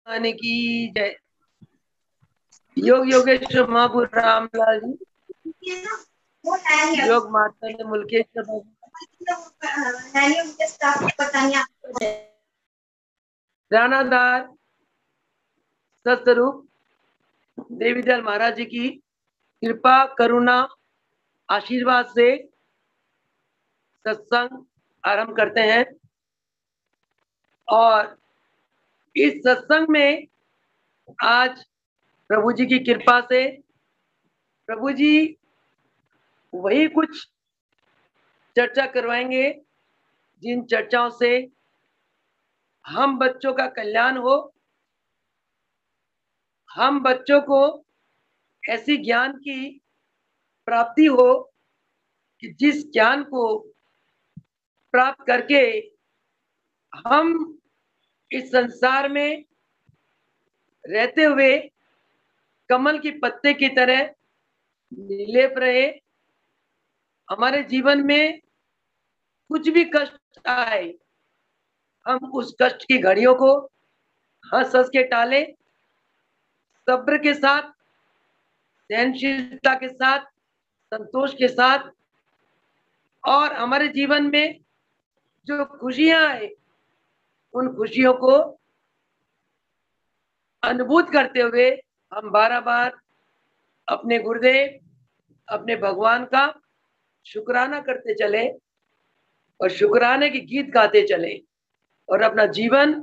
आने की जय। योग योगेश्वर महापुर रामलाल जी, योग माता ने मुल्केश्वर रानादार सतरूप देवीदयाल महाराज जी की कृपा करुणा आशीर्वाद से सत्संग आरंभ करते हैं। और इस सत्संग में आज प्रभु जी की कृपा से प्रभु जी वही कुछ चर्चा करवाएंगे जिन चर्चाओं से हम बच्चों का कल्याण हो, हम बच्चों को ऐसी ज्ञान की प्राप्ति हो कि जिस ज्ञान को प्राप्त करके हम इस संसार में रहते हुए कमल की पत्ते की तरह निर्लेप रहे। हमारे जीवन में कुछ भी कष्ट आए, हम उस कष्ट की घड़ियों को हंस हंस के टाले, सब्र के साथ, सहनशीलता के साथ, संतोष के साथ, और हमारे जीवन में जो खुशियां आए उन खुशियों को अनुभूत करते हुए हम बार बार अपने गुरुदेव, अपने भगवान का शुक्राना करते चले और शुक्राने के गीत गाते चले और अपना जीवन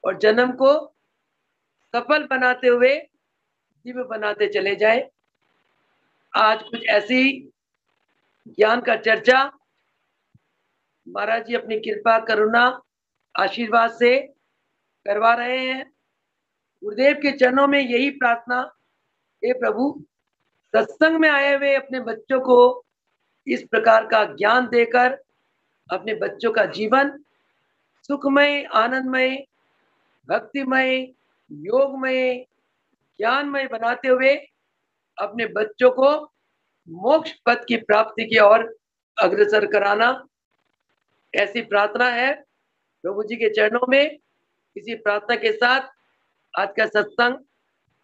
और जन्म को सफल बनाते हुए दिव्य बनाते चले जाए। आज कुछ ऐसी ज्ञान का चर्चा महाराज जी अपनी कृपा करुणा आशीर्वाद से करवा रहे हैं। गुरुदेव के चरणों में यही प्रार्थना, हे प्रभु, सत्संग में आए हुए अपने बच्चों को इस प्रकार का ज्ञान देकर अपने बच्चों का जीवन सुखमय, आनंदमय, भक्तिमय, योगमय, ज्ञानमय बनाते हुए अपने बच्चों को मोक्ष पद की प्राप्ति की ओर अग्रसर कराना, ऐसी प्रार्थना है प्रभु जी के चरणों में। इसी प्रार्थना के साथ आज का सत्संग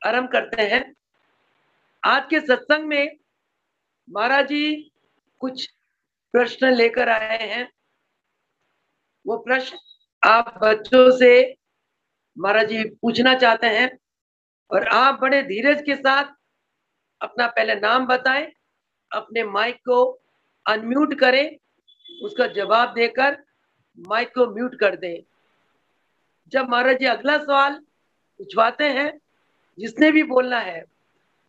आरंभ करते हैं। आज के सत्संग में महाराज जी कुछ प्रश्न लेकर आए हैं। वो प्रश्न आप बच्चों से महाराज जी पूछना चाहते हैं और आप बड़े धीरज के साथ अपना पहले नाम बताएं, अपने माइक को अनम्यूट करें, उसका जवाब देकर माइक को म्यूट कर दें। जब महाराज जी अगला सवाल पूछवाते हैं, जिसने भी बोलना है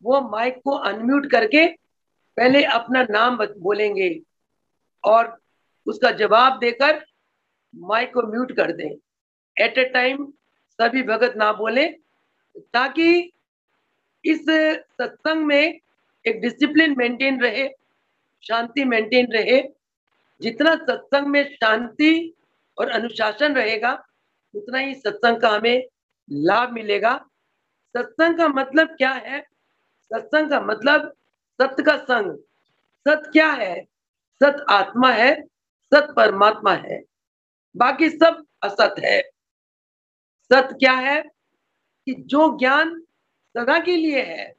वो माइक को अनम्यूट करके पहले अपना नाम बोलेंगे और उसका जवाब देकर माइक को म्यूट कर दें। एट ए टाइम सभी भगत ना बोले, ताकि इस सत्संग में एक डिसिप्लिन मेंटेन रहे, शांति मेंटेन रहे। जितना सत्संग में शांति और अनुशासन रहेगा उतना ही सत्संग का हमें लाभ मिलेगा। सत्संग का मतलब क्या है? सत्संग का मतलब सत्य का संग। सत्य क्या है? सत्य आत्मा है, सत्य परमात्मा है, बाकी सब असत है। सत्य क्या है? कि जो ज्ञान सदा के लिए है,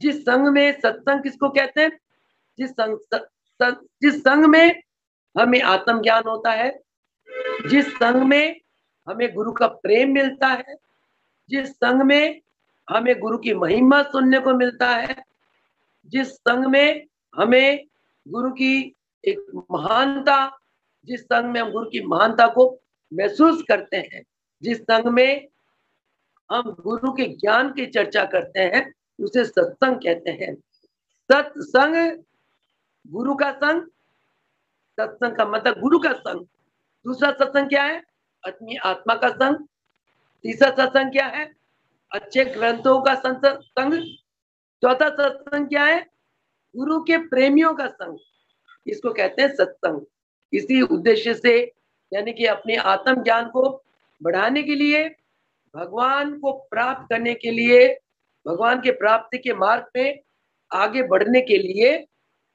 जिस संग में, सत्संग किसको कहते हैं? जिस संग में हमें आत्म ज्ञान होता है, जिस संग में हमें गुरु का प्रेम मिलता है, जिस संग में हमें गुरु की महिमा सुनने को मिलता है, जिस संग में हमें गुरु की एक महानता, जिस संग में हम गुरु की महानता को महसूस करते हैं, जिस संग में हम गुरु के ज्ञान की चर्चा करते हैं, उसे सत्संग कहते हैं। सत्संग, गुरु का संग, सत्संग का मतलब गुरु का संग। दूसरा सत्संग क्या है? अपनी आत्मा का संग। तीसरा सत्संग क्या है? अच्छे ग्रंथों का संग। चौथा सत्संग क्या है? गुरु के प्रेमियों का संग। इसको कहते हैं सत्संग। इसी उद्देश्य से, यानी कि अपने आत्म ज्ञान को बढ़ाने के लिए, भगवान को प्राप्त करने के लिए, भगवान के प्राप्ति के मार्ग में आगे बढ़ने के लिए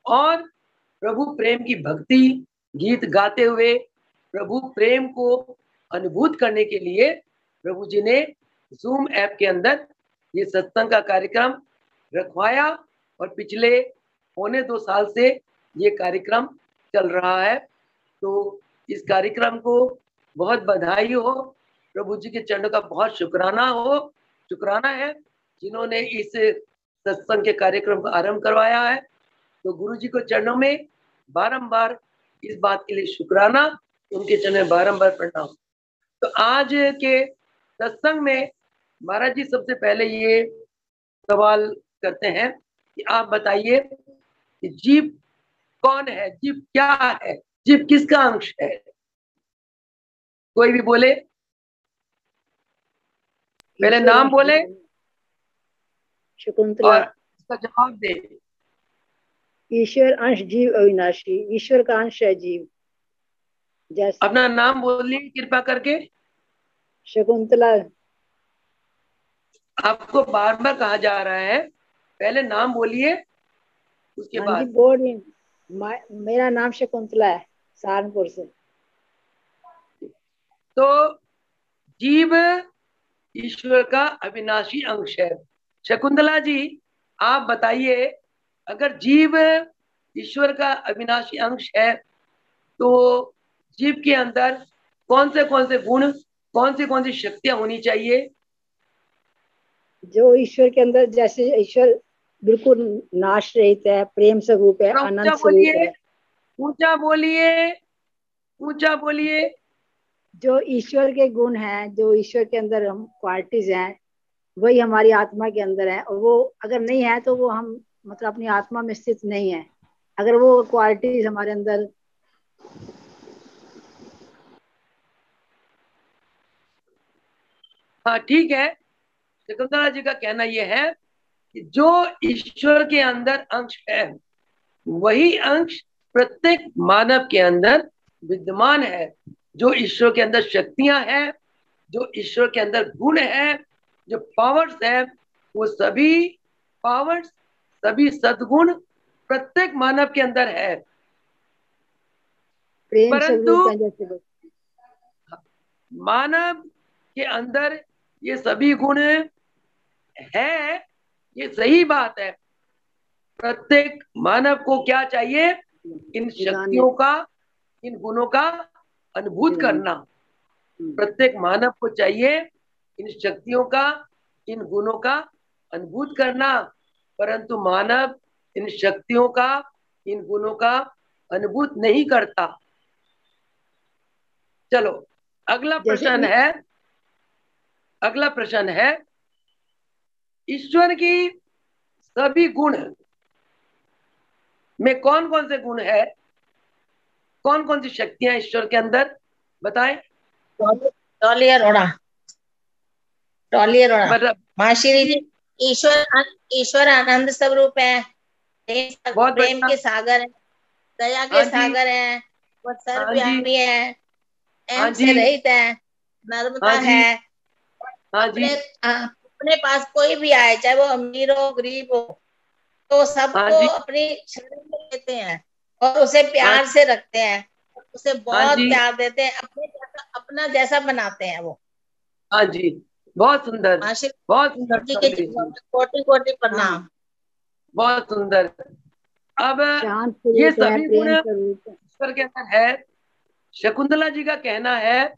और प्रभु प्रेम की भक्ति गीत गाते हुए प्रभु प्रेम को अनुभूत करने के लिए प्रभु जी ने जूम ऐप के अंदर ये सत्संग का कार्यक्रम रखवाया और पिछले 1.25 साल से ये कार्यक्रम चल रहा है। तो इस कार्यक्रम को बहुत बधाई हो, प्रभु जी के चरणों का बहुत शुक्राना है जिन्होंने इस सत्संग के कार्यक्रम का आरंभ करवाया है। तो गुरु जी को चरणों में बारंबार इस बात के लिए शुक्राना, उनके चरणों में बारंबार प्रणाम। तो आज के सत्संग में महाराज जी सबसे पहले ये सवाल करते हैं कि आप बताइए कि जीव कौन है, जीव क्या है, जीव किसका अंश है? कोई भी बोले, पहले नाम बोले शकुंतला। और इसका जवाब दे। ईश्वर अंश जीव अविनाशी, ईश्वर का अंश है जीव। जैसे अपना नाम बोलिए कृपा करके। शकुंतला। आपको बार बार कहा जा रहा है, पहले नाम बोलिए उसके हाँ जी बाद। बोल रही हूँ। मेरा नाम शकुंतला है, सहारनपुर से। तो जीव ईश्वर का अविनाशी अंश है। शकुंतला जी आप बताइए, अगर जीव ईश्वर का अविनाशी अंश है तो जीव के अंदर कौन से गुण, कौन सी शक्तियां होनी चाहिए? जो ईश्वर के अंदर, जैसे ईश्वर बिल्कुल नाश रहित है, प्रेम स्वरूप है, ऊंचा अनंत स्वरूप बोलिए, है। ऊंचा बोलिए, ऊंचा बोलिए। जो ईश्वर के गुण हैं, जो ईश्वर के अंदर हम क्वालिटीज हैं, वही हमारी आत्मा के अंदर है। और वो अगर नहीं है तो वो हम मतलब अपनी आत्मा में स्थित नहीं है। अगर वो क्वालिटीज हमारे अंदर। हाँ ठीक है, शकुंतला जी का कहना यह है कि जो ईश्वर के अंदर अंश है वही अंश प्रत्येक मानव के अंदर विद्यमान है। जो ईश्वर के अंदर शक्तियां हैं, जो ईश्वर के अंदर गुण है, जो पावर्स है, वो सभी पावर्स, सभी सद्गुण प्रत्येक मानव के अंदर है। प्रेम परंतु स्वरूप है जैसे वो। मानव के अंदर ये सभी गुण है, ये सही बात है। प्रत्येक मानव को क्या चाहिए? इन दिलाने शक्तियों का, इन गुणों का अनुभूत दिलाने। करना। प्रत्येक मानव को चाहिए इन शक्तियों का, इन गुणों का अनुभूत करना। परंतु मानव इन शक्तियों का, इन गुणों का अनुभूत नहीं करता। चलो अगला जैसे प्रश्न है, अगला प्रश्न है, ईश्वर की सभी गुण में कौन कौन से गुण है, कौन कौन सी शक्तियां ईश्वर के अंदर, बताएं। टॉली अरोड़ा, टॉली अरोड़ा। मतलब महाश्री जी, ईश्वर आनंद स्वरूप है, बहुत प्रेम बढ़िया। के सागर है, दया हाँ के जी, सागर है, वो हाँ जी, सर्वव्यापी है, हाँ अहम जी, से रहित है, हाँ नर्मता जी, है। हाँ जी, अपने पास कोई भी आए, चाहे वो अमीर हो गरीब हो, तो हाँ सबको जी, अपनी शरण में लेते हैं और उसे हाँ प्यार जी, से रखते हैं, उसे हाँ बहुत जी, प्यार देते हैं, अपना जैसा बनाते हैं वो। हाँ जी। बहुत सुंदर, आशीष बहुत सुंदर जी के टॉली चरणों जी, में कोटि कोटि प्रणाम। हाँ, बहुत सुंदर। अब शांत ये स्वरूप है, सभी गुण प्रेम स्वरूप है। ईश्वर के अंदर है। शकुंतला जी का कहना है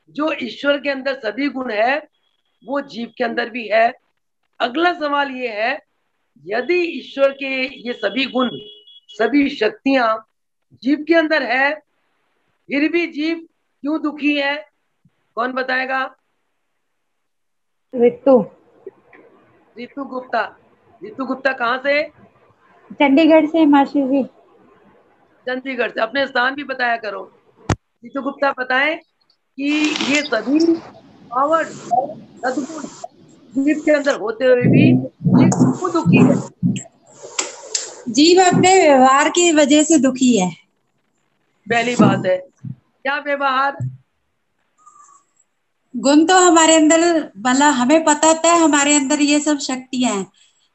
जो ईश्वर के अंदर सभी गुण है वो जीव के अंदर भी है। अगला सवाल ये है, यदि ईश्वर के ये सभी गुण, सभी शक्तियां जीव के अंदर है, फिर भी जीव क्यों दुखी है? कौन बताएगा? रितु, रितु गुप्ता। रितु गुप्ता कहाँ से? चंडीगढ़ से मासी जी। चंडीगढ़ से। अपने स्थान भी बताया करो। रितु गुप्ता बताएं कि ये सभी पावर, सद्गुण जीव के अंदर होते हुए भी जीव क्यों दुखी है? जीव अपने व्यवहार की वजह से दुखी है। पहली बात है, क्या व्यवहार? गुण तो हमारे अंदर, भला हमें पता होता है हमारे अंदर ये सब शक्तियां हैं,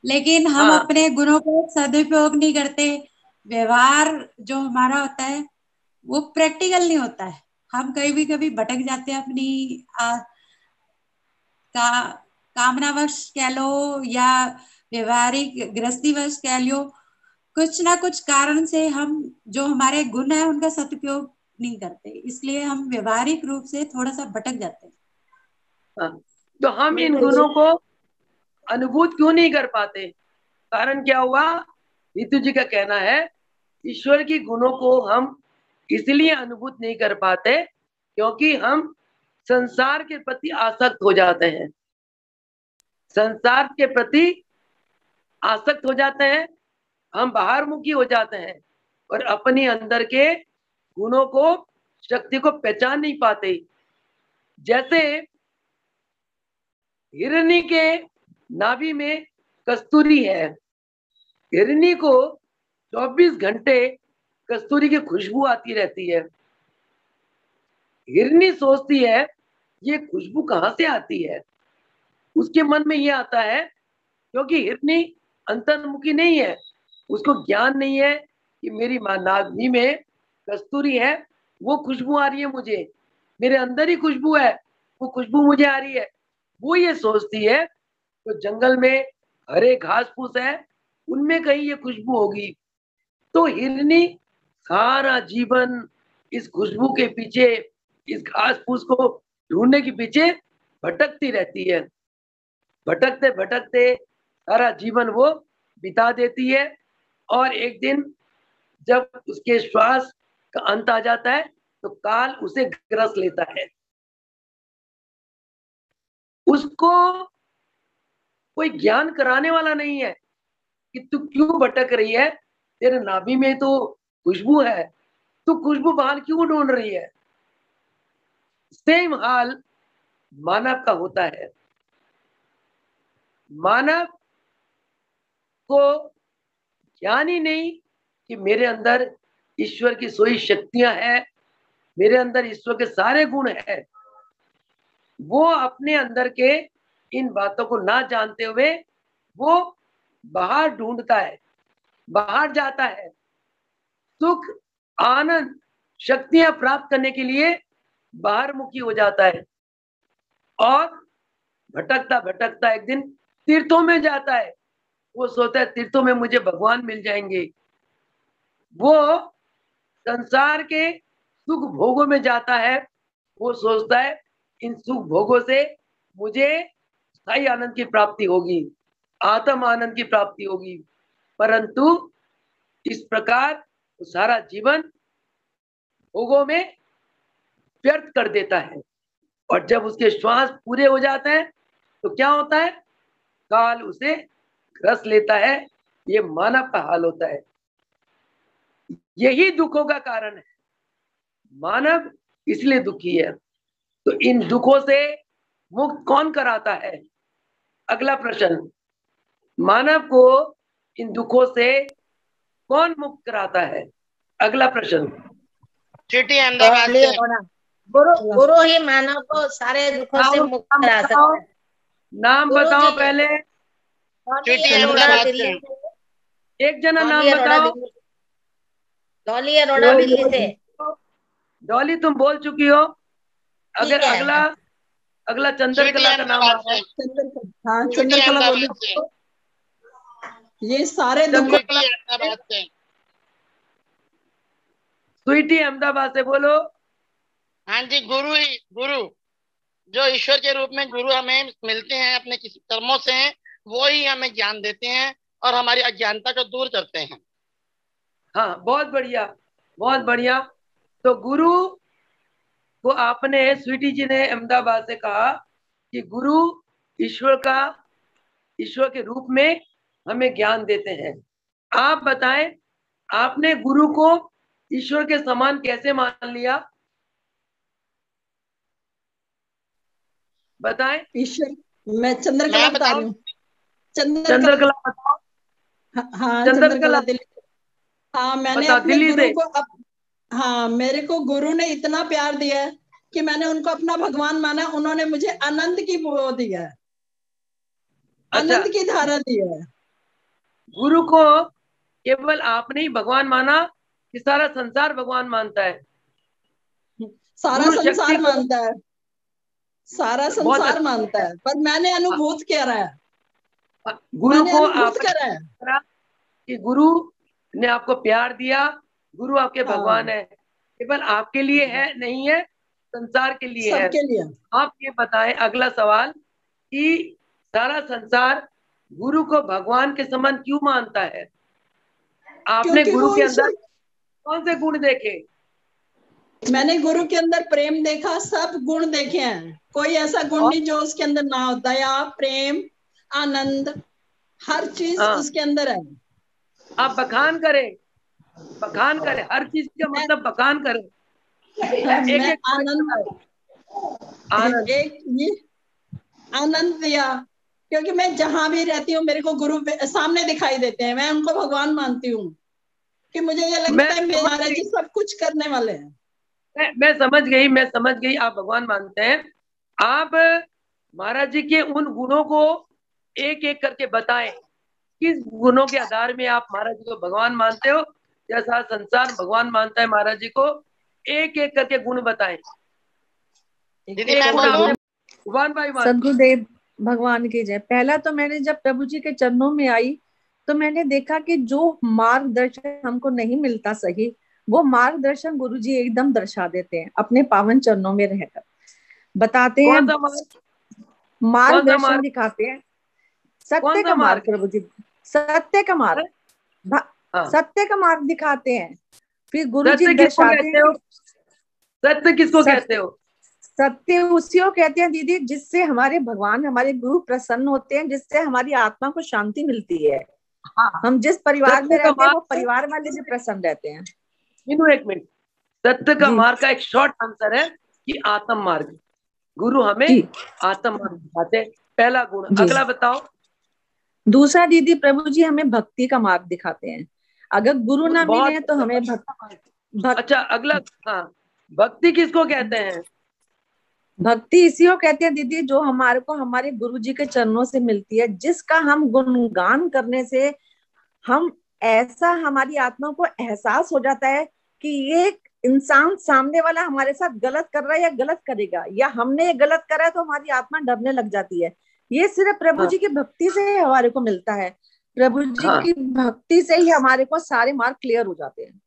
लेकिन हम हाँ, अपने गुणों का सदुपयोग नहीं करते। व्यवहार जो हमारा होता है वो प्रैक्टिकल नहीं होता है। हम कभी भी कभी भटक जाते हैं अपनी का कामनावश कह लो या व्यवहारिक गृहस्थीवश कह लो, कुछ ना कुछ कारण से हम जो हमारे गुण है उनका सदुपयोग नहीं करते, इसलिए हम व्यवहारिक रूप से थोड़ा सा भटक जाते हैं। हाँ, तो हम इन गुणों को अनुभूत क्यों नहीं कर पाते? कारण क्या हुआ? नीतू जी का कहना है ईश्वर की गुणों को हम इसलिए अनुभूत नहीं कर पाते क्योंकि हम संसार के प्रति आसक्त हो जाते हैं, संसार के प्रति आसक्त हो जाते हैं, हम बाहर मुखी हो जाते हैं और अपने अंदर के गुणों को, शक्ति को पहचान नहीं पाते। जैसे हिरनी के नाभि में कस्तूरी है, हिरनी को 24 घंटे कस्तूरी की खुशबू आती रहती है। हिरनी सोचती है ये खुशबू कहाँ से आती है, उसके मन में ये आता है क्योंकि हिरनी अंतर्मुखी नहीं है, उसको ज्ञान नहीं है कि मेरी मां नाभि में कस्तूरी है, वो खुशबू आ रही है मुझे, मेरे अंदर ही खुशबू है, वो खुशबू मुझे आ रही है। वो ये सोचती है तो जंगल में हरे घास फूस है, उनमें कहीं ये खुशबू होगी। तो हिरनी सारा जीवन इस खुशबू के पीछे, इस घास फूस को ढूंढने के पीछे भटकती रहती है। भटकते भटकते सारा जीवन वो बिता देती है और एक दिन जब उसके श्वास का अंत आ जाता है तो काल उसे ग्रस लेता है। उसको कोई ज्ञान कराने वाला नहीं है कि तू क्यों भटक रही है, तेरे नाभि में तो खुशबू है, तू खुशबू बाहर क्यों ढूंढ रही है। सेम हाल मानव का होता है। मानव को ज्ञान ही नहीं कि मेरे अंदर ईश्वर की सोई शक्तियां हैं, मेरे अंदर ईश्वर के सारे गुण हैं। वो अपने अंदर के इन बातों को ना जानते हुए वो बाहर ढूंढता है, बाहर जाता है, सुख आनंद शक्तियां प्राप्त करने के लिए बाहर मुखी हो जाता है और भटकता भटकता एक दिन तीर्थों में जाता है। वो सोचता है तीर्थों में मुझे भगवान मिल जाएंगे। वो संसार के सुख भोगों में जाता है, वो सोचता है इन सुख भोगों से मुझे स्थायी आनंद की प्राप्ति होगी, आत्म आनंद की प्राप्ति होगी। परंतु इस प्रकार वो सारा जीवन भोगों में व्यर्थ कर देता है और जब उसके श्वास पूरे हो जाते हैं तो क्या होता है? काल उसे ग्रस लेता है। ये मानव का हाल होता है। यही दुखों का कारण है। मानव इसलिए दुखी है। तो इन दुखों से मुक्त कौन कराता है? अगला प्रश्न, मानव को इन दुखों से कौन मुक्त कराता है? अगला प्रश्न। सिटी अहमदाबाद से गुरु गुरु ही मानव को सारे दुखों से मुक्त करा सकता है। नाम गुरु बताओ जी। पहले। सिटी डॉली अरोड़ा अहमदाबाद दिल्ली से से। एक जना नाम डॉली अरोड़ा बताओ। दिल्ली, डॉली अरोड़ा दिल्ली से। डॉली तुम बोल चुकी हो। अगर ठीक है। अगला अगला सिटी चंद्रकला का नाम आ अहमदाबाद रहा है। से हाँ सिटी चंद्रकला बोली। अहमदाबाद से ये सारे दुख चंद्रकला, सिटी अहमदाबाद से स्वीटी अहमदाबाद से बोलो। हाँ जी, गुरु ही गुरु जो ईश्वर के रूप में गुरु हमें मिलते हैं अपने किसी कर्मों से, वो ही हमें ज्ञान देते हैं और हमारी अज्ञानता को दूर करते हैं। हाँ, बहुत बढ़िया, बहुत बढ़िया। तो गुरु को आपने, स्वीटी जी ने अहमदाबाद से कहा कि गुरु ईश्वर के रूप में हमें ज्ञान देते हैं। आप बताएं, आपने गुरु को ईश्वर के समान कैसे मान लिया? बताएं। ईश्वर, मैं चंद्रकला मैं बता रही बताऊं? हूँ। चंद्रकला बताओ। हाँ चंद्रकला चंद्रकला दिल्ली। हाँ मैंने बताओ, अपने दिल्ली गुरु से। को हाँ मेरे को गुरु ने इतना प्यार दिया है कि मैंने उनको अपना भगवान माना। उन्होंने मुझे आनंद की वो दी है, अच्छा, आनंद की धारा दी है। गुरु को केवल आपने ही भगवान माना कि सारा संसार भगवान मानता है? सारा गुरु शक्ति संसार को, मानता है, सारा संसार मानता है, पर मैंने अनुभूत करा है, गुरु मैंने को अनुभूत करा है। कि गुरु ने आपको प्यार दिया, गुरु आपके भगवान है, केवल आपके लिए है नहीं है, संसार के लिए है। सबके लिए। आप ये बताएं, अगला सवाल, कि सारा संसार गुरु को भगवान के समान क्यों मानता है? आपने क्योंकि गुरु वो के अंदर ईश्वर, कौन से गुण देखे? मैंने गुरु के अंदर प्रेम देखा, सब गुण देखे हैं, कोई ऐसा गुण नहीं जो उसके अंदर ना होता है। या प्रेम, आनंद, हर चीज उसके अंदर है। आप बखान करें, बखान करें, हर चीज का मतलब बखान करें। एक मैं एक आनंद, एक ये आनंद दिया, क्योंकि मैं जहां भी रहती हूँ मेरे को गुरु सामने दिखाई देते हैं, मैं उनको भगवान मानती हूँ, कि मुझे ये लगता है मेरे महाराज जी सब कुछ करने वाले हैं। मैं समझ गई, मैं समझ गई, आप भगवान मानते हैं। आप महाराज जी के उन गुणों को एक एक करके बताएं, किस गुणों के आधार में आप महाराज जी को भगवान मानते हो, जैसा संसार भगवान मानता है महाराज जी को। एक एक करके गुण बताएं। दीदी मैं बोलूं? One by one. सद्गुरुदेव भगवान की जय। पहला तो मैंने जब प्रभु जी के चरणों में आई तो मैंने देखा कि जो मार्गदर्शन हमको नहीं मिलता सही, वो मार्गदर्शन गुरु जी एकदम दर्शा देते हैं, अपने पावन चरणों में रहकर बताते हैं, मार्गदर्शन दिखाते हैं। सत्य का मार्ग प्रभु जी, सत्य का मार्ग, सत्य का मार्ग दिखाते हैं। फिर गुरु जी दर्शाते हैं। सत्य किसको कहते हो? सत्य उसी को कहते हैं दीदी, जिससे हमारे भगवान, हमारे गुरु प्रसन्न होते हैं, जिससे हमारी आत्मा को शांति मिलती है। हम जिस परिवार में रहते हैं वो परिवार वाले भी प्रसन्न रहते हैं। एक मिनट, सत्य का मार्ग का एक शॉर्ट आंसर है कि आत्म मार्ग। गुरु हमें आत्म मार्ग दिखाते हैं, पहला गुण। अगला बताओ। दूसरा दीदी, प्रभु जी हमें भक्ति का मार्ग दिखाते हैं। अगर गुरु ना मिले तो हमें अच्छा, अगला, हाँ, भक्ति किसको कहते हैं? भक्ति इसी को कहते हैं दीदी, जो हमारे को हमारे गुरु जी के चरणों से मिलती है, जिसका हम गुणगान करने से हम ऐसा, हमारी आत्मा को एहसास हो जाता है कि ये इंसान सामने वाला हमारे साथ गलत कर रहा है या गलत करेगा, या हमने ये गलत करा है, तो हमारी आत्मा डरने लग जाती है। ये सिर्फ प्रभु जी की भक्ति से ही हमारे को मिलता है। प्रभु जी की भक्ति से ही हमारे को सारे मार्ग क्लियर हो जाते हैं।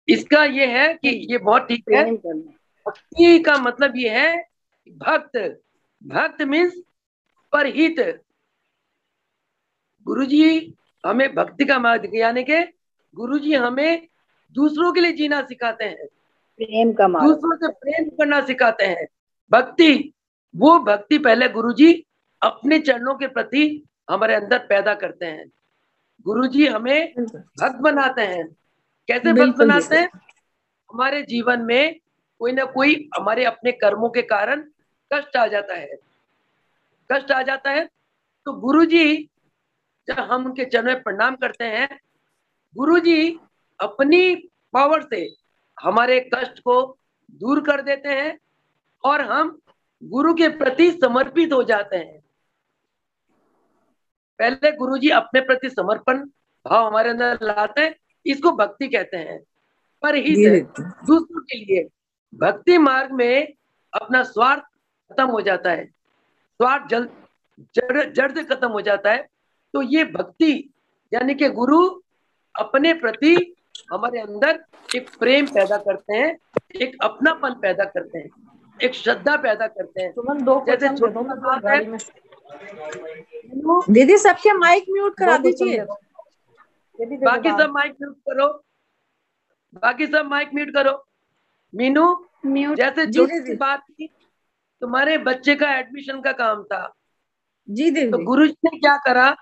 इसका ये है कि ये बहुत ठीक है। भक्ति का मतलब ये है, भक्त, भक्त मीन्स परहित। गुरुजी हमें भक्ति का मार्ग, यानी के गुरुजी हमें दूसरों के लिए जीना सिखाते हैं, प्रेम का मार्ग, दूसरों से प्रेम करना सिखाते हैं। भक्ति, वो भक्ति पहले गुरुजी अपने चरणों के प्रति हमारे अंदर पैदा करते हैं। गुरुजी हमें भक्त बनाते हैं। कैसे भक्त बनाते हैं? हमारे जीवन में कोई ना कोई हमारे अपने कर्मों के कारण कष्ट आ जाता है, कष्ट आ जाता है, तो गुरुजी, जब हम उनके चरणों में प्रणाम करते हैं, गुरुजी अपनी पावर से हमारे कष्ट को दूर कर देते हैं और हम गुरु के प्रति समर्पित हो जाते हैं। पहले गुरुजी अपने प्रति समर्पण भाव हमारे अंदर लाते हैं, इसको भक्ति कहते हैं। पर ही दूसरों के लिए भक्ति मार्ग में अपना स्वार्थ खत्म हो जाता है, स्वार्थ जड़ से खत्म हो जाता है। तो ये भक्ति यानी कि गुरु अपने प्रति हमारे अंदर एक प्रेम पैदा करते हैं, एक अपनापन पैदा करते हैं, एक श्रद्धा पैदा करते हैं। जैसे दीदी सबके माइक म्यूट करा दीजिए, बाकी सब माइक म्यूट करो, बाकी सब माइक म्यूट करो। मीनू, जैसे जो बात की, तुम्हारे बच्चे का एडमिशन का काम था जी दीदी, तो गुरुजी ने क्या करा?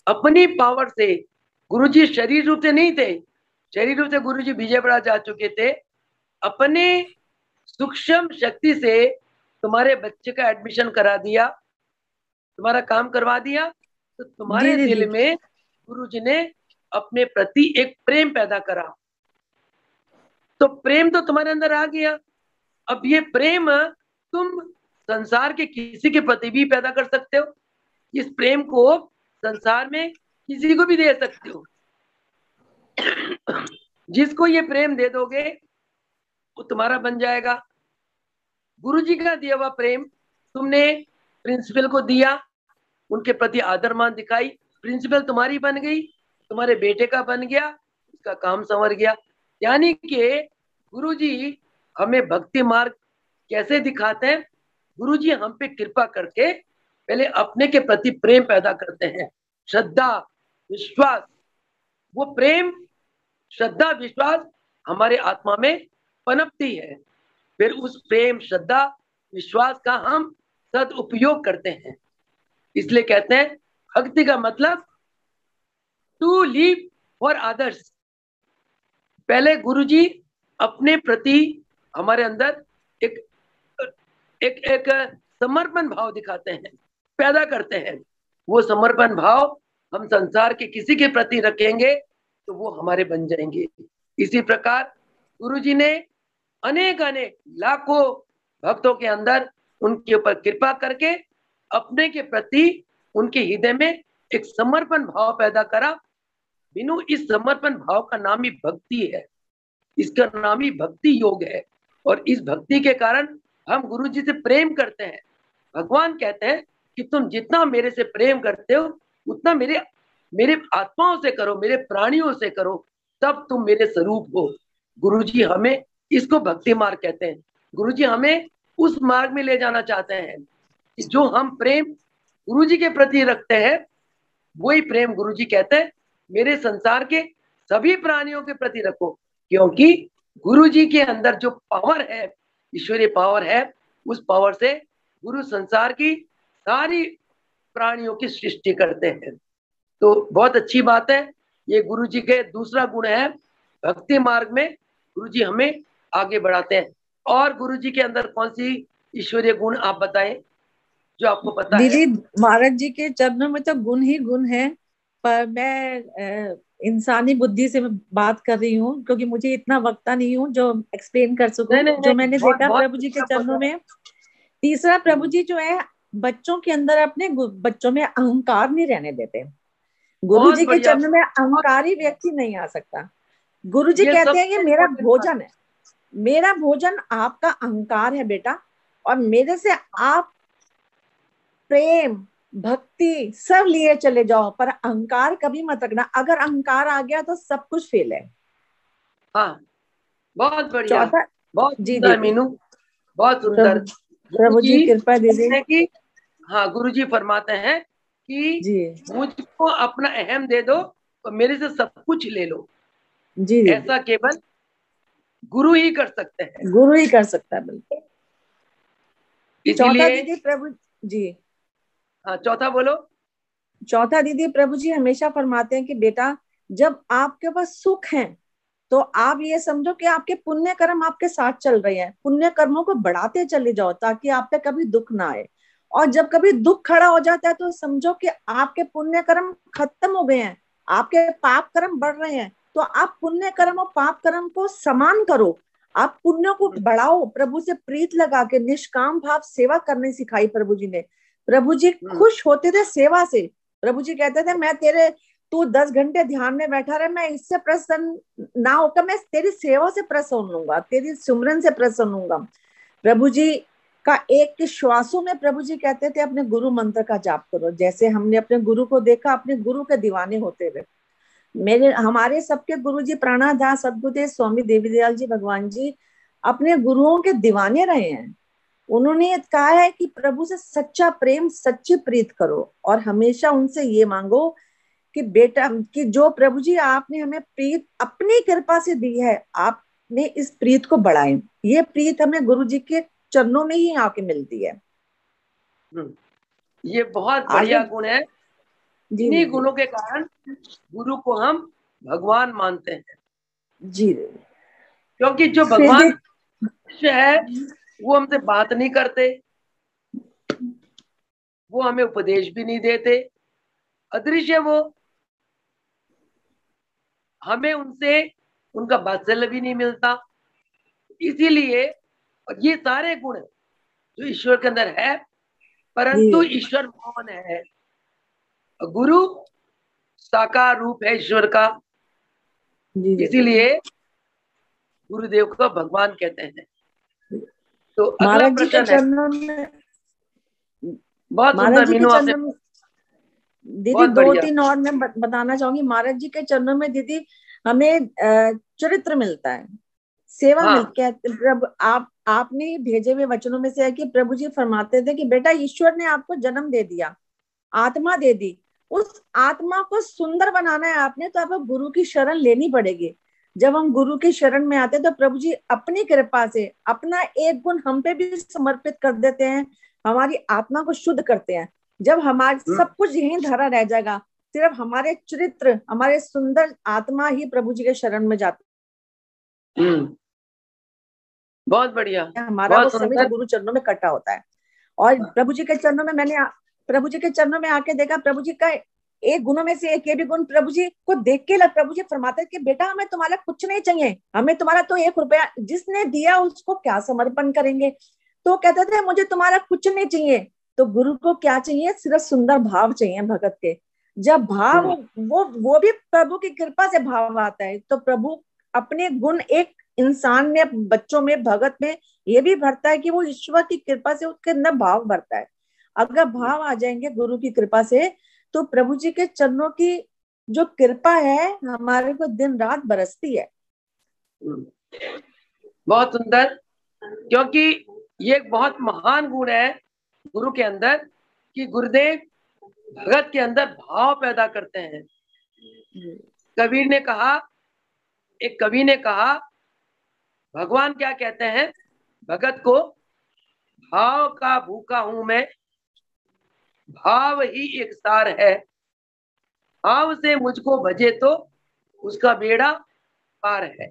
अपनी पावर से, गुरुजी शरीर रूप से नहीं थे, शरीर रूप से गुरुजी विजयवाड़ा जा चुके थे, अपने सूक्ष्म शक्ति से तुम्हारे बच्चे का एडमिशन करा दिया, तुम्हारा काम करवा दिया। तो तुम्हारे दिल में गुरुजी ने अपने प्रति एक प्रेम पैदा करा, तो प्रेम तो तुम्हारे अंदर आ गया। अब ये प्रेम तुम संसार के किसी के प्रति भी पैदा कर सकते हो, इस प्रेम को संसार में किसी को भी दे सकते हो। जिसको ये प्रेम दे दोगे वो तुम्हारा बन जाएगा, गुरु जी का दिया हुआ प्रेम तुमने प्रिंसिपल को दिया, उनके प्रति आदर मान दिखाई, प्रिंसिपल तुम्हारी बन गई, तुम्हारे बेटे का बन गया, उसका काम संवर गया। यानी कि गुरु जी हमें भक्ति मार्ग कैसे दिखाते हैं? गुरु जी हम पे कृपा करके पहले अपने के प्रति प्रेम पैदा करते हैं, श्रद्धा विश्वास। वो प्रेम श्रद्धा विश्वास हमारे आत्मा में पनपती है, फिर उस प्रेम श्रद्धा विश्वास का हम सदुपयोग करते हैं। इसलिए कहते हैं भक्ति का मतलब टू लिव फॉर अदर्स। पहले गुरुजी अपने प्रति हमारे अंदर एक एक एक समर्पण भाव दिखाते हैं, पैदा करते हैं। वो समर्पण भाव हम संसार के किसी के प्रति रखेंगे तो वो हमारे बन जाएंगे। इसी प्रकार गुरुजी ने अनेक अनेक लाखों भक्तों के अंदर उनके ऊपर कृपा करके अपने के प्रति उनके हृदय में एक समर्पण भाव पैदा करा। बिनु इस समर्पण भाव का नाम ही भक्ति है, इसका नाम ही भक्ति योग है। और इस भक्ति के कारण हम गुरु जी से प्रेम करते हैं। भगवान कहते हैं कि तुम जितना मेरे से प्रेम करते हो उतना मेरे आत्माओं से करो, मेरे प्राणियों से करो, तब तुम मेरे स्वरूप हो। गुरु जी हमें इसको भक्ति मार्ग कहते हैं। गुरु जी हमें उस मार्ग में ले जाना चाहते हैं कि जो हम प्रेम गुरु जी के प्रति रखते हैं वही प्रेम गुरु जी कहते हैं मेरे संसार के सभी प्राणियों के प्रति रखो। क्योंकि गुरु जी के अंदर जो पावर है, ईश्वरीय पावर है, उस पावर से गुरु संसार की सारी प्राणियों की सृष्टि करते हैं। तो बहुत अच्छी बात है। ये गुरु जी के दूसरा गुण है। भक्ति मार्ग में गुरु जी हमें आगे बढ़ाते हैं। और गुरु जी के अंदर कौन सी ईश्वरीय गुण आप बताएं जो आपको पता है? दीदी महाराज जी के चरणों में तो गुण ही गुण है, पर मैं इंसानी बुद्धि से बात कर रही हूँ क्योंकि मुझे इतना वक्ता नहीं हूँ जो एक्सप्लेन कर सकूं। जो मैंने देखा प्रभु जी के चरणों में, तीसरा प्रभु जी जो है बच्चों के अंदर अपने बच्चों में अहंकार नहीं रहने देते। गुरु जी के चरणों में अहंकारी व्यक्ति नहीं आ सकता। गुरु जी कहते हैं ये मेरा भोजन है, मेरा भोजन आपका अहंकार है बेटा, और मेरे से आप प्रेम भक्ति सब लिए चले जाओ, पर अहंकार कभी मत रखना। अगर अहंकार आ गया तो सब कुछ फेल है। हाँ, बहुत बढ़िया, बहुत सुंदर मीनू, बहुत सुंदर। प्रभु जी कृपा दीजिए कि हाँ, गुरु जी फरमाते हैं कि मुझको अपना अहम दे दो तो मेरे से सब कुछ ले लो। जी, ऐसा केवल गुरु ही कर सकते हैं, गुरु ही कर सकता है। बिल्कुल। इसलिए दीदी प्रभु जी, हाँ, चौथा बोलो। चौथा दीदी प्रभु जी हमेशा फरमाते हैं कि बेटा जब आपके पास सुख है तो आप ये समझो कि आपके पुण्य कर्म आपके साथ चल रहे हैं। पुण्य कर्मों को बढ़ाते चले जाओ ताकि आप पे कभी दुख ना आए। और जब कभी दुख खड़ा हो जाता है तो समझो कि आपके पुण्य कर्म खत्म हो गए हैं, आपके पाप कर्म बढ़ रहे हैं। तो आप पुण्य कर्म और पाप कर्म को समान करो, आप पुण्य को बढ़ाओ। प्रभु से प्रीत लगा के निष्काम भाव सेवा करने सिखाई प्रभु जी ने। प्रभु जी खुश होते थे सेवा से। प्रभु जी कहते थे मैं तू 10 घंटे ध्यान में बैठा रहे, मैं इससे प्रसन्न ना होकर मैं तेरी सेवा से प्रसन्न होऊंगा, तेरी सुमरन से प्रसन्न होऊंगा। प्रभु जी का एक श्वासों में प्रभु जी कहते थे अपने गुरु मंत्र का जाप करो। जैसे हमने अपने गुरु को देखा, अपने गुरु के दीवाने होते हुए। हमारे सबके गुरु जी प्राणादास सदगुरुदेव स्वामी देवीदयाल जी भगवान जी अपने गुरुओं के दीवाने रहे हैं। उन्होंने कहा है कि प्रभु से सच्चा प्रेम सच्ची प्रीत करो और हमेशा उनसे ये मांगो कि बेटा कि जो प्रभु जी आपने हमें प्रीत अपनी कृपा से दी है, आपने इस प्रीत को बढ़ाए। ये प्रीत हमें गुरु जी के चरणों में ही आके मिलती है। ये बहुत बढ़िया गुण है। इन्हीं गुणों के कारण गुरु को हम भगवान मानते हैं जी। क्योंकि जो भगवान है वो हमसे बात नहीं करते, वो हमें उपदेश भी नहीं देते, अदृश्य वो, हमें उनसे उनका वात्सल्य भी नहीं मिलता। इसीलिए ये सारे गुण जो ईश्वर के अंदर है, परंतु ईश्वर मौन है। गुरु साकार रूप है ईश्वर का, इसीलिए गुरुदेव को भगवान कहते हैं। तो अगला महाराज जी के प्रश्न है, चरणों में, बहुत महाराज सुंदर जी के मीनू आपने, चरणों में दीदी बहुत दो बढ़िया। तीन और मैं बताना चाहूंगी। महाराज जी के चरणों में दीदी हमें चरित्र मिलता है, सेवा हाँ। मिलती है। प्रभु आपने भेजे हुए वचनों में से है कि प्रभु जी फरमाते थे कि बेटा ईश्वर ने आपको जन्म दे दिया, आत्मा दे दी, उस आत्मा को सुंदर बनाना है आपने, तो आपको गुरु की शरण लेनी पड़ेगी। जब हम गुरु की शरण में आते हैं तो प्रभु जी अपनी कृपा से अपना एक गुण हम पे भी समर्पित कर देते हैं, हमारी आत्मा को शुद्ध करते हैं। जब हमारे सब कुछ यहीं धरा रह जाएगा, सिर्फ हमारे चरित्र, हमारे सुंदर आत्मा ही प्रभु जी के शरण में जाते हैं। बहुत बढ़िया, हमारा वो सभी गुरु चरणों में कटा होता है। और प्रभु जी के चरणों में मैंने प्रभु जी के चरणों में आके देखा, प्रभु जी का एक गुणों में से एक ये भी गुण प्रभु जी को देख के प्रभु जी फरमाते कि बेटा हमें तुम्हारा कुछ नहीं चाहिए, हमें तुम्हारा तो 1 रुपया जिसने दिया उसको क्या समर्पण करेंगे। तो कहते थे मुझे तुम्हारा कुछ नहीं चाहिए। तो गुरु को क्या चाहिए? सिर्फ सुंदर भाव चाहिए भगत के। जब भाव वो भी प्रभु की कृपा से भाव आता है, तो प्रभु अपने गुण एक इंसान में, बच्चों में, भगत में ये भी भरता है कि वो ईश्वर की कृपा से उसके अंदर भाव भरता है। अगर भाव आ जाएंगे गुरु की कृपा से, तो प्रभु जी के चरणों की जो कृपा है हमारे को दिन रात बरसती है। बहुत सुंदर, क्योंकि ये एक बहुत महान गुण है गुरु के अंदर कि गुरुदेव भगत के अंदर भाव पैदा करते हैं। कबीर ने कहा, एक कवि ने कहा, भगवान क्या कहते हैं भगत को, भाव का भूखा हूं मैं, भाव ही एक सार है, भाव से मुझको भजे तो उसका बेड़ा पार है।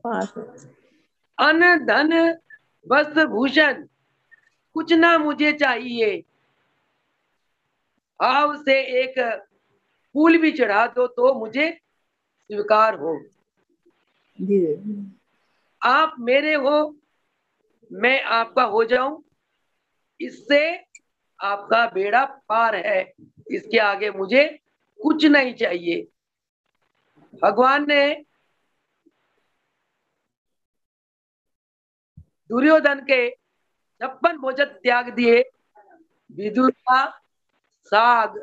अन्न धन वस्त्र भूषण कुछ ना मुझे चाहिए, भाव से एक फूल भी चढ़ा दो तो मुझे स्वीकार हो। आप मेरे हो, मैं आपका हो जाऊं, इससे आपका बेड़ा पार है, इसके आगे मुझे कुछ नहीं चाहिए। भगवान ने दुर्योधन के 56 भोजन त्याग दिए, विदुर का साग,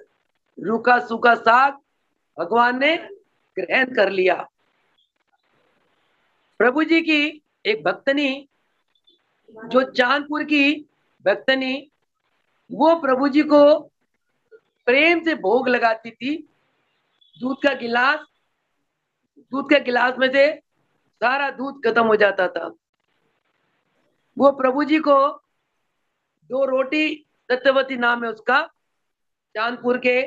रूखा सूखा साग भगवान ने ग्रहण कर लिया। प्रभु जी की एक भक्तनी, जो चांदपुर की भक्तनी, वो प्रभु जी को प्रेम से भोग लगाती थी। दूध का गिलास में से सारा दूध खत्म हो जाता था। वो प्रभु जी को 2 रोटी, सत्यवती नाम है उसका, चांदपुर के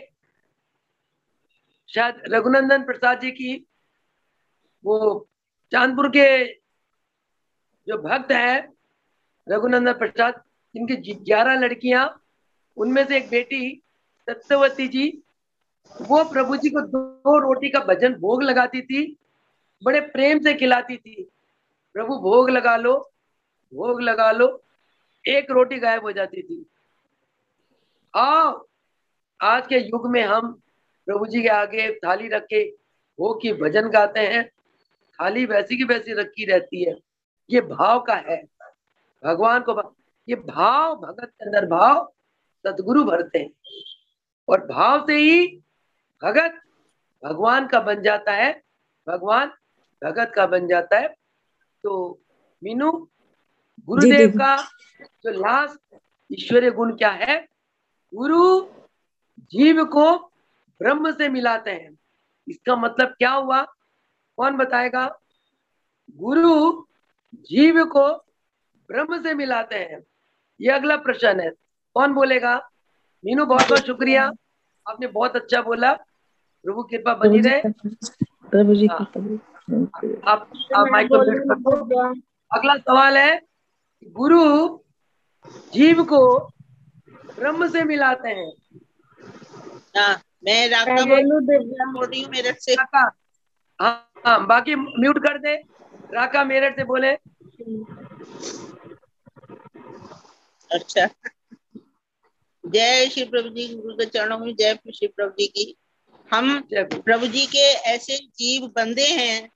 शायद रघुनंदन प्रसाद जी की, वो चांदपुर के जो भक्त है रघुनंदन प्रसाद, जिनकी 11 लड़कियां, उनमें से एक बेटी सत्यवती जी, वो प्रभु जी को 2 रोटी का भजन भोग लगाती थी, बड़े प्रेम से खिलाती थी। प्रभु भोग लगा लो, भोग लगा लो, 1 रोटी गायब हो जाती थी। आज के युग में हम प्रभु जी के आगे थाली रख के भोग की भजन गाते हैं, थाली वैसी की वैसी रखी रहती है। ये भाव का है, भगवान को ये भाव, भगत के अंदर भाव सदगुरु भरते हैं, और भाव से ही भगत भगवान का बन जाता है, भगवान भगत का बन जाता है। तो मीनू, गुरुदेव का जो लास्ट ईश्वरीय गुण क्या है? गुरु जीव को ब्रह्म से मिलाते हैं। इसका मतलब क्या हुआ, कौन बताएगा? गुरु जीव को ब्रह्म से मिलाते हैं, ये अगला प्रश्न है। कौन बोलेगा? मीनू, बहुत बहुत शुक्रिया, आपने बहुत अच्छा बोला। प्रभु कृपा बनी रहे। प्रभु जी आप माइक को म्यूट कर दो। अगला सवाल है, गुरु जीव को ब्रह्म से मिलाते हैं। मैं राका बोल रही हूँ मेरठ से। हाँ, बाकी म्यूट कर दे। राका मेरठ से बोले। अच्छा, जय श्री प्रभु जी, गुरु के चरणों में जय श्री प्रभु जी की। हम प्रभु जी के ऐसे जीव बंदे हैं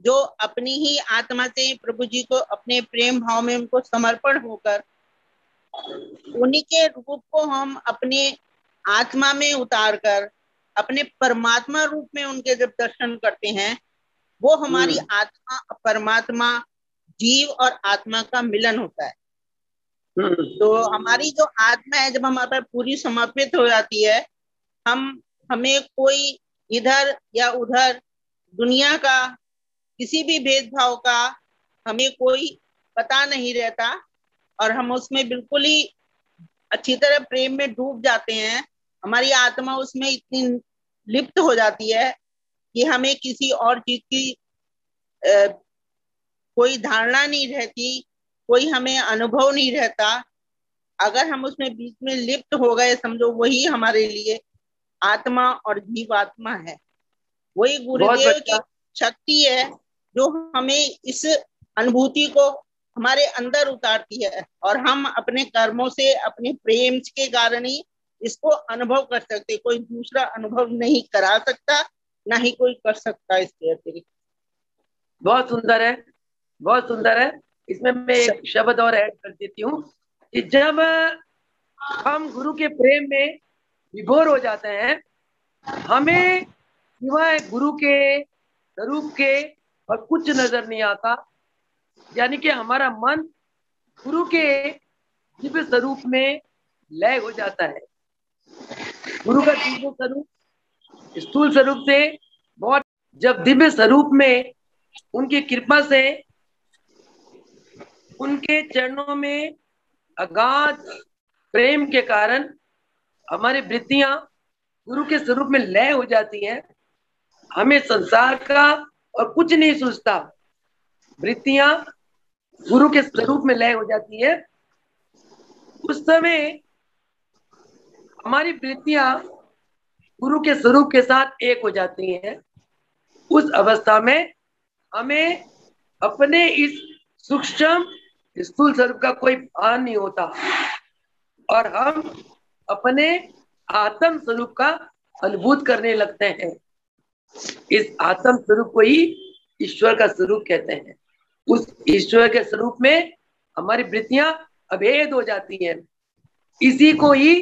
जो अपनी ही आत्मा से प्रभु जी को अपने प्रेम भाव में उनको समर्पण होकर उन्हीं के रूप को हम अपने आत्मा में उतार कर अपने परमात्मा रूप में उनके जब दर्शन करते हैं, वो हमारी आत्मा परमात्मा, जीव और आत्मा का मिलन होता है। तो हमारी जो आत्मा है जब हमारे पूरी समर्पित हो जाती है, हमें कोई इधर या उधर दुनिया का किसी भी भेदभाव का हमें कोई पता नहीं रहता, और हम उसमें बिल्कुल ही अच्छी तरह प्रेम में डूब जाते हैं। हमारी आत्मा उसमें इतनी लिप्त हो जाती है कि हमें किसी और चीज की कोई धारणा नहीं रहती, कोई हमें अनुभव नहीं रहता। अगर हम उसमें बीच में लिप्त हो गए, समझो वही हमारे लिए आत्मा और जीवात्मा है। वही गुरुदेव की शक्ति है जो हमें इस अनुभूति को हमारे अंदर उतारती है, और हम अपने कर्मों से, अपने प्रेम के कारण ही इसको अनुभव कर सकते। कोई दूसरा अनुभव नहीं करा सकता, ना ही कोई कर सकता इसके अतिरिक्त। बहुत सुंदर है, बहुत सुंदर है। इसमें मैं एक शब्द और ऐड कर देती हूँ कि जब हम गुरु के प्रेम में विभोर हो जाते हैं, हमें सिवाय गुरु के स्वरूप के और कुछ नजर नहीं आता। यानी कि हमारा मन गुरु के दिव्य स्वरूप में लय हो जाता है। गुरु का दिव्य स्वरूप स्थूल स्वरूप से बहुत, जब दिव्य स्वरूप में उनकी कृपा से उनके चरणों में अगाध प्रेम के कारण हमारी वृत्तियां गुरु के स्वरूप में लय हो जाती हैं। हमें संसार का और कुछ नहीं सूझता, वृत्तियां गुरु के स्वरूप में लय हो जाती है। उस समय हमारी वृत्तियां गुरु के स्वरूप के साथ एक हो जाती हैं। उस अवस्था में हमें अपने इस सूक्ष्म स्थूल स्वरूप का कोई भान नहीं होता, और हम अपने आत्म स्वरूप का अनुभूत करने लगते हैं। इस आत्म स्वरूप को ही ईश्वर का स्वरूप कहते हैं। उस ईश्वर के स्वरूप में हमारी वृत्तियां अभेद हो जाती हैं। इसी को ही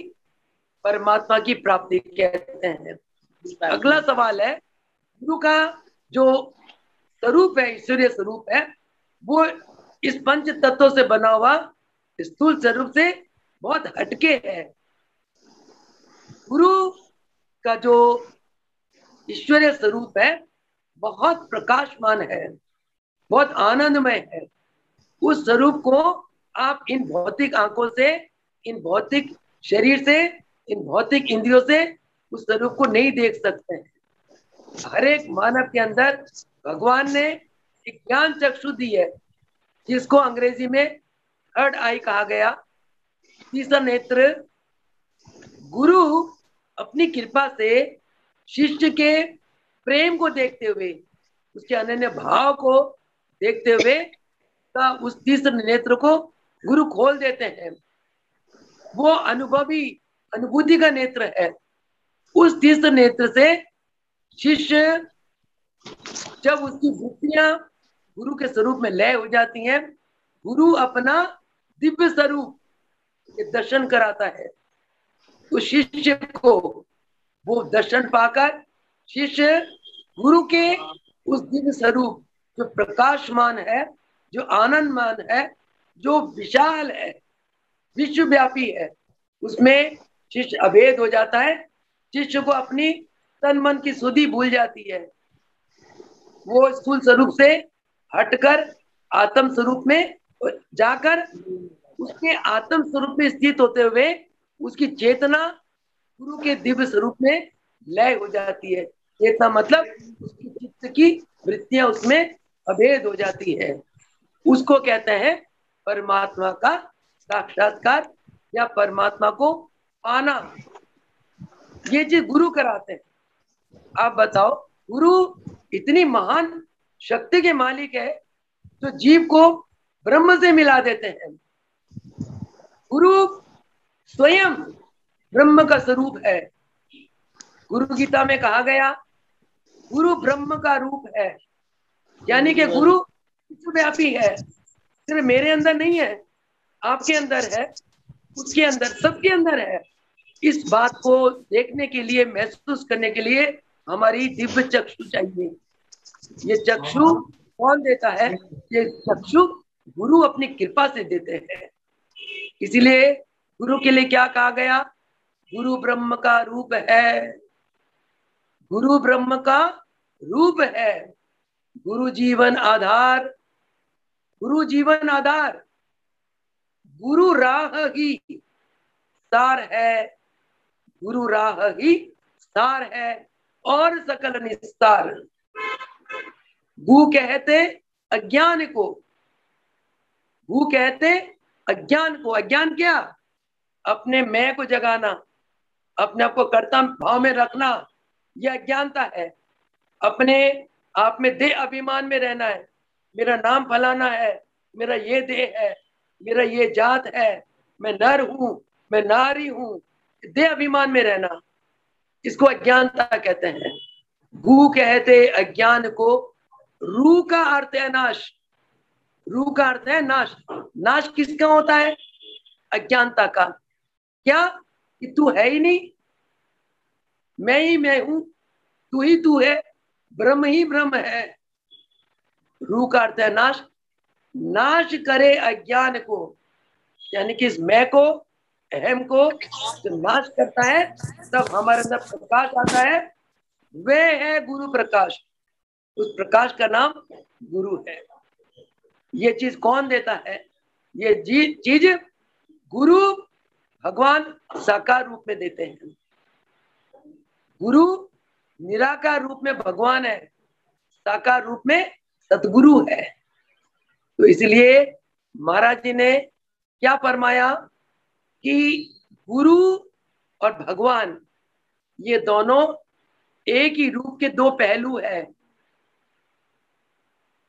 परमात्मा की प्राप्ति कहते हैं। अगला सवाल है, गुरु का जो स्वरूप है, ईश्वरीय स्वरूप है, वो इस पंच तत्वों से बना हुआ स्थूल स्वरूप से बहुत हटके है। गुरु का जो ईश्वरीय स्वरूप है बहुत प्रकाशमान है, बहुत आनंदमय है। उस स्वरूप को आप इन भौतिक आंखों से, इन भौतिक शरीर से, इन भौतिक इंद्रियों से उस स्वरूप को नहीं देख सकते हैं। हर एक मानव के अंदर भगवान ने एक ज्ञान चक्षु दी है, जिसको अंग्रेजी में थर्ड आई कहा गया, तीसरा नेत्र। गुरु अपनी कृपा से शिष्य के प्रेम को देखते हुए, उसके अनन्य भाव को देखते हुए का उस तीसरे नेत्र को गुरु खोल देते हैं। वो अनुभूति का नेत्र है। उस तीसरे नेत्र से शिष्य जब उसकी वृत्तियां गुरु के स्वरूप में लय हो जाती हैं, गुरु अपना दिव्य स्वरूप के दर्शन कराता है। उस शिष्य को वो दर्शन पाकर शिष्य गुरु के उस दिव्य स्वरूप जो प्रकाशमान है, जो आनंदमान है, जो विशाल है, विश्वव्यापी है, उसमें शिष्य अभेद हो जाता है। शिष्य को अपनी तन मन की सुधि भूल जाती है। वो स्थूल स्वरूप से हटकर आत्म स्वरूप में जाकर उसके आत्म स्वरूप में स्थित होते हुए उसकी चेतना गुरु के दिव्य स्वरूप में लय हो जाती है। चेतना मतलब उसकी चित्त की वृत्तियां उसमें अभेद हो जाती है। उसको कहते हैं परमात्मा का साक्षात्कार या परमात्मा को पाना। ये चीज गुरु कराते हैं। आप बताओ, गुरु इतनी महान शक्ति के मालिक है जो जीव को ब्रह्म से मिला देते हैं। गुरु स्वयं ब्रह्म का स्वरूप है। गुरु गीता में कहा गया, गुरु ब्रह्म का रूप है। यानी कि गुरु विश्वव्यापी है, सिर्फ मेरे अंदर नहीं है, आपके अंदर है, उसके अंदर, सबके अंदर है। इस बात को देखने के लिए, महसूस करने के लिए हमारी दिव्य चक्षु चाहिए। ये चक्षु कौन देता है? ये चक्षु गुरु अपनी कृपा से देते हैं। इसीलिए गुरु के लिए क्या कहा गया? गुरु ब्रह्म का रूप है, गुरु ब्रह्म का रूप है, गुरु जीवन आधार, गुरु जीवन आधार, गुरु राह ही सार है, गुरु राह ही सार है और सकल निस्तार। गु कहते अज्ञान को, गु कहते अज्ञान को। अज्ञान क्या? अपने मैं को जगाना, अपने आप को कर्ता भाव में रखना, यह अज्ञानता है। अपने आप में देह अभिमान में रहना है, मेरा नाम फलाना है, मेरा ये देह है, मेरा ये जात है, मैं नर हूं, मैं नारी हूं, देह अभिमान में रहना, इसको अज्ञानता कहते हैं। गु कहते अज्ञान को। रू का अर्थ है नाश, रू का अर्थ है नाश। नाश किसका होता है? अज्ञानता का। क्या? कि तू है ही नहीं, मैं ही मैं हूं, तू ही तू है, ब्रह्म ही ब्रह्म है। रू का अर्थ है नाश। नाश करे अज्ञान को, यानी कि इस मैं को, अहम को जो नाश करता है, तब हमारे अंदर प्रकाश आता है। वह है गुरु प्रकाश। उस प्रकाश का नाम गुरु है। ये चीज कौन देता है? ये चीज गुरु भगवान साकार रूप में देते हैं। गुरु निराकार रूप में भगवान है, साकार रूप में सतगुरु है। तो इसलिए महाराज जी ने क्या फरमाया कि गुरु और भगवान ये दोनों एक ही रूप के दो पहलू है।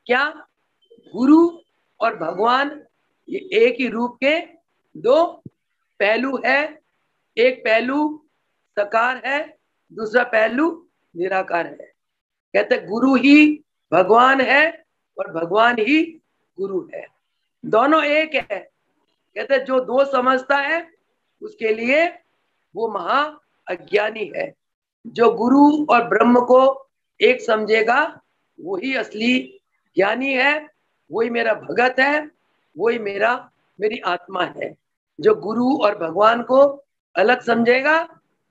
क्या? गुरु और भगवान ये एक ही रूप के दो पहलू है। एक पहलू साकार है, दूसरा पहलू निराकार है। कहते गुरु ही भगवान है और भगवान ही गुरु है, दोनों एक है। कहते जो दो समझता है उसके लिए वो महा अज्ञानी है। जो गुरु और ब्रह्म को एक समझेगा वही असली ज्ञानी है, वही मेरा भगत है, वही मेरी आत्मा है। जो गुरु और भगवान को अलग समझेगा,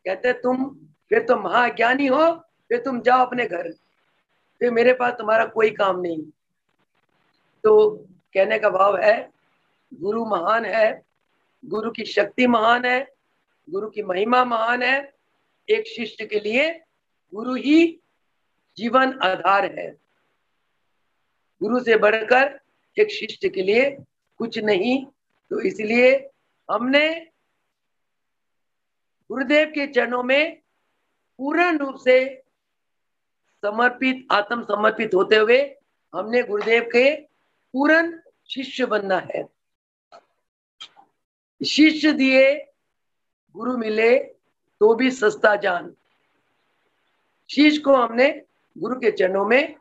कहते तुम फिर तो महाज्ञानी हो, फिर तुम जाओ अपने घर, फिर मेरे पास तुम्हारा कोई काम नहीं। तो कहने का भाव है गुरु महान है, गुरु की शक्ति महान है, गुरु की महिमा महान है। एक शिष्य के लिए गुरु ही जीवन आधार है। गुरु से बढ़कर एक शिष्य के लिए कुछ नहीं। तो इसलिए हमने गुरुदेव के चरणों में पूर्ण रूप से समर्पित, आत्म समर्पित होते हुए हमने गुरुदेव के पूर्ण शिष्य बनना है। शिष्य दिए गुरु मिले तो भी सस्ता जान। शीश को हमने गुरु के चरणों में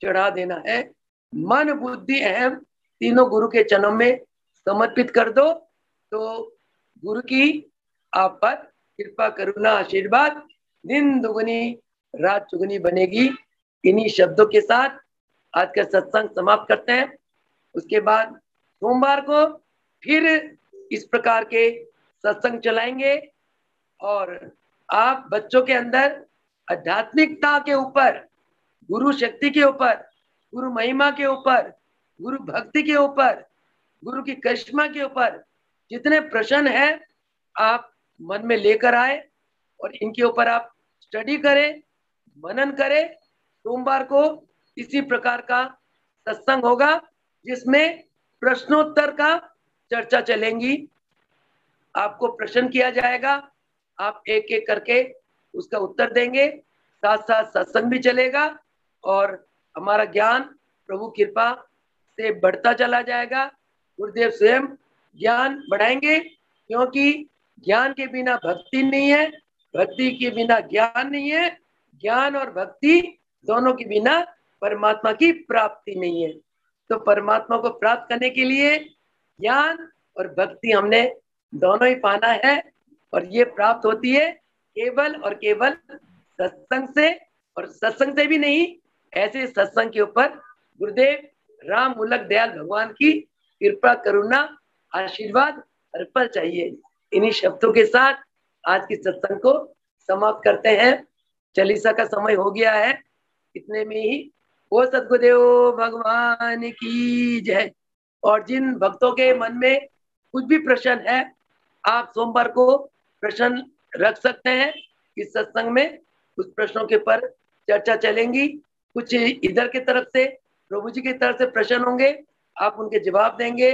चढ़ा देना है। मन बुद्धि अहम तीनों गुरु के चरणों में समर्पित कर दो, तो गुरु की आप पर कृपा करुणा आशीर्वाद दिन दुगनी रात चुगनी बनेगी। इन्हीं शब्दों के साथ आज का सत्संग समाप्त करते हैं। उसके बाद सोमवार को फिर इस प्रकार के सत्संग चलाएंगे और आप बच्चों के अंदर आध्यात्मिकता के ऊपर, गुरु शक्ति के ऊपर, गुरु महिमा के ऊपर, गुरु भक्ति के ऊपर, गुरु की करिश्मा के ऊपर जितने प्रश्न हैं आप मन में लेकर आए और इनके ऊपर आप स्टडी करें, मनन करें। सोमवार को इसी प्रकार का सत्संग होगा जिसमें प्रश्नोत्तर का चर्चा चलेंगी। आपको प्रश्न किया जाएगा, आप एक एक करके उसका उत्तर देंगे, साथ साथ सत्संग भी चलेगा और हमारा ज्ञान प्रभु कृपा से बढ़ता चला जाएगा। गुरुदेव स्वयं ज्ञान बढ़ाएंगे, क्योंकि ज्ञान के बिना भक्ति नहीं है, भक्ति के बिना ज्ञान नहीं है, ज्ञान और भक्ति दोनों के बिना परमात्मा की प्राप्ति नहीं है। तो परमात्मा को प्राप्त करने के लिए ज्ञान और भक्ति हमने दोनों ही पाना है, और ये प्राप्त होती है केवल और केवल सत्संग से, और सत्संग से भी नहीं, ऐसे सत्संग के ऊपर गुरुदेव राम मूलक दयाल भगवान की कृपा करुणा आशीर्वाद अर्पण चाहिए। इन्हीं शब्दों के साथ आज की सत्संग को समाप्त करते हैं। चालीसा का समय हो गया है, इतने में ही वो सद्गुरुदेव भगवान की जय। और जिन भक्तों के मन में कुछ भी प्रश्न है, आप सोमवार को प्रश्न रख सकते हैं इस सत्संग में। उस प्रश्नों के पर चर्चा चलेंगी। कुछ इधर की तरफ से प्रभु जी की तरफ से प्रश्न होंगे, आप उनके जवाब देंगे।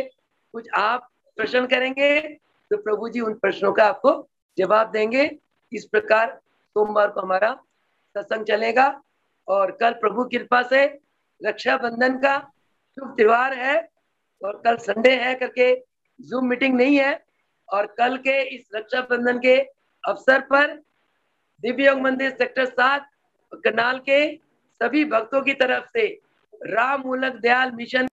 कुछ आप प्रश्न करेंगे तो प्रभु जी उन प्रश्नों का आपको जवाब देंगे। इस प्रकार सोमवार को हमारा सत्संग चलेगा। और कल प्रभु कृपा से रक्षाबंधन का शुभ त्योहार है, और कल संडे है करके जूम मीटिंग नहीं है। और कल के इस रक्षाबंधन के अवसर पर दिव्य योग मंदिर सेक्टर 7 करनाल के सभी भक्तों की तरफ से राम मूलक दयाल मिशन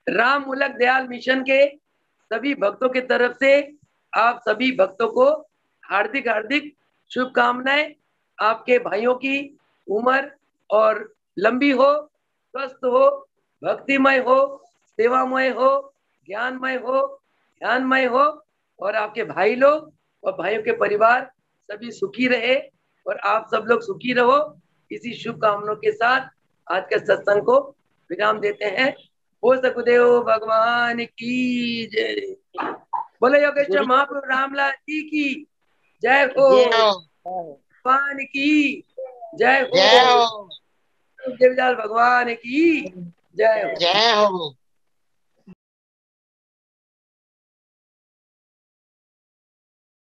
राम मूलक दयाल मिशन के सभी भक्तों की तरफ से आप सभी भक्तों को हार्दिक हार्दिक शुभकामनाएं। आपके भाइयों की उम्र और लंबी हो, स्वस्थ हो, भक्तिमय हो, सेवामय हो, ज्ञानमय हो, ध्यानमय हो, और आपके भाई लोग और भाइयों के परिवार सभी सुखी रहे, और आप सब लोग सुखी रहो। इसी शुभकामनाओं के साथ आज के सत्संग को विराम देते हैं। बोल सकुदेव भगवान की जय। बोले योगेश्वर महाप्रभु रामलाल जी की जय हो। भगवान की जय हो। देवलाल भगवान की जय हो। जय हो।